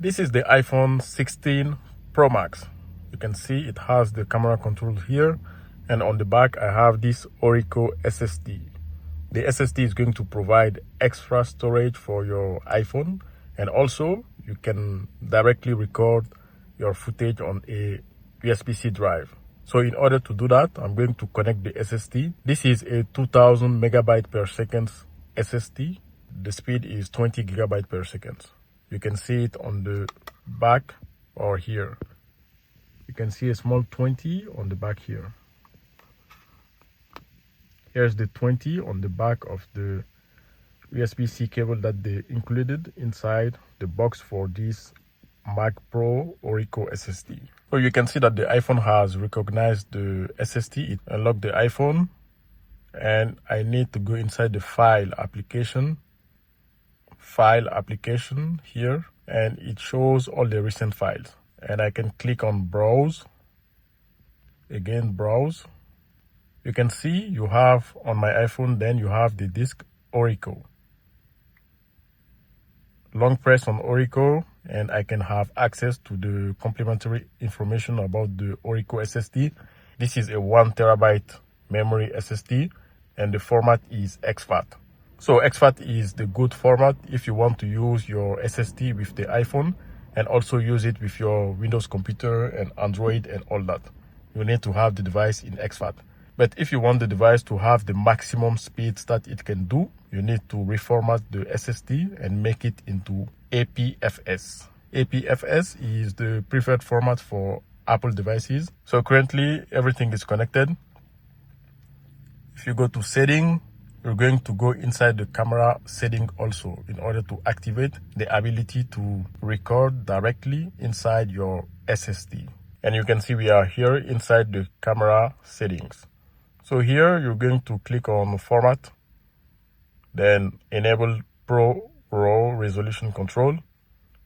This is the iPhone 16 Pro Max. You can see it has the camera control here, and on the back I have this ORICO SSD. The SSD is going to provide extra storage for your iPhone, and also you can directly record your footage on a USB-C drive. So in order to do that, I'm going to connect the SSD. This is a 2000 megabyte per second SSD. The speed is 20 gigabyte per second. You can see it on the back or here. You can see a small 20 on the back here. Here's the 20 on the back of the USB-C cable that they included inside the box for this Mac Pro ORICO SSD. So you can see that the iPhone has recognized the SSD. It unlocked the iPhone, and I need to go inside the file application here, and it shows all the recent files. And I can click on browse. Again, browse. You can see you have on my iPhone, then you have the disk ORICO. Long press on ORICO and I can have access to the complimentary information about the ORICO SSD. This is a 1 terabyte memory SSD and the format is exFAT. So exFAT is the good format if you want to use your SSD with the iPhone and also use it with your Windows computer and Android and all that. You need to have the device in exFAT. But if you want the device to have the maximum speeds that it can do, you need to reformat the SSD and make it into APFS. APFS is the preferred format for Apple devices. So currently everything is connected. If you go to setting, you're going to go inside the camera setting also in order to activate the ability to record directly inside your SSD. And you can see we are here inside the camera settings. So here you're going to click on format, then enable Pro RAW resolution control.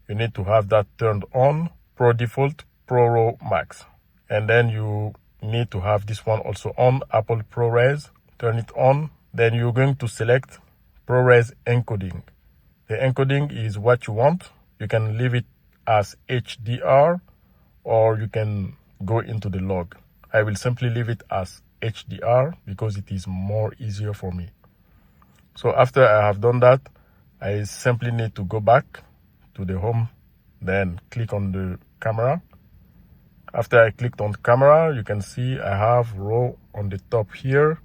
You need to have that turned on, Pro Default, Pro RAW Max. And then you need to have this one also on, Apple ProRes, turn it on. Then you're going to select ProRes encoding. The encoding is what you want. You can leave it as HDR or you can go into the log. I will simply leave it as HDR because it is more easier for me. So after I have done that, I simply need to go back to the home, then click on the camera. After I clicked on camera, you can see I have RAW on the top here,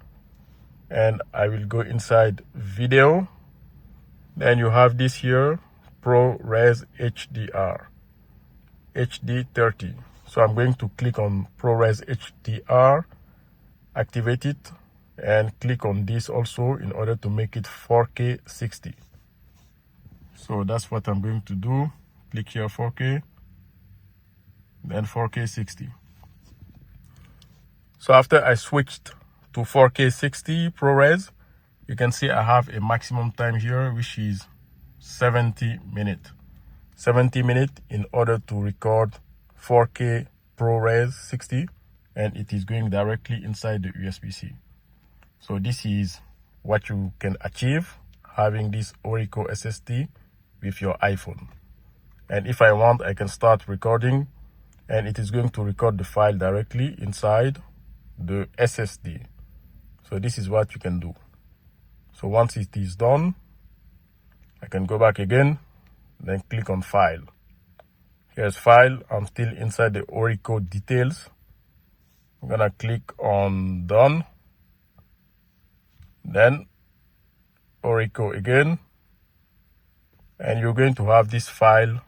and I will go inside video. Then you have this here, ProRes HDR, HD30. So I'm going to click on ProRes HDR, activate it, and click on this also in order to make it 4K 60. So that's what I'm going to do. Click here 4K, then 4K 60. So after I switched to 4K 60 ProRes, you can see I have a maximum time here, which is 70 minutes. 70 minutes in order to record 4K ProRes 60, and it is going directly inside the USB-C. So this is what you can achieve having this ORICO SSD with your iPhone. And if I want, I can start recording, and it is going to record the file directly inside the SSD. So this is what you can do. So once it is done, I can go back again, then click on file. Here's file. I'm still inside the ORICO details. I'm gonna click on done, then ORICO again, and you're going to have this file,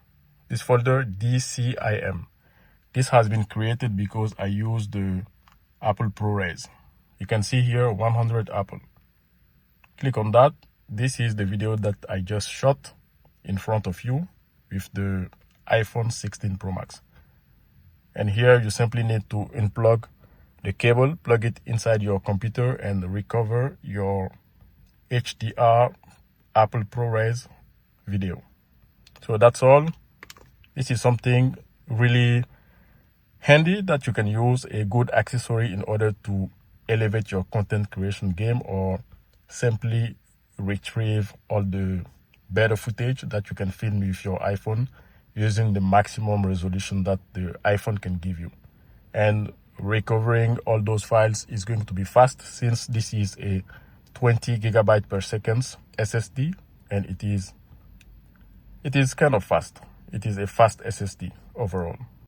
this folder DCIM. This has been created because I use the Apple ProRes. You can see here 100 Apple. Click on that. This is the video that I just shot in front of you with the iPhone 16 Pro Max. And here you simply need to unplug the cable, plug it inside your computer, and recover your HDR Apple ProRes video. So that's all. This is something really handy that you can use, a good accessory in order to elevate your content creation game or simply retrieve all the better footage that you can film with your iPhone using the maximum resolution that the iPhone can give you. And recovering all those files is going to be fast, since this is a 20 gigabyte per second SSD, and it is kind of fast. It is a fast SSD overall.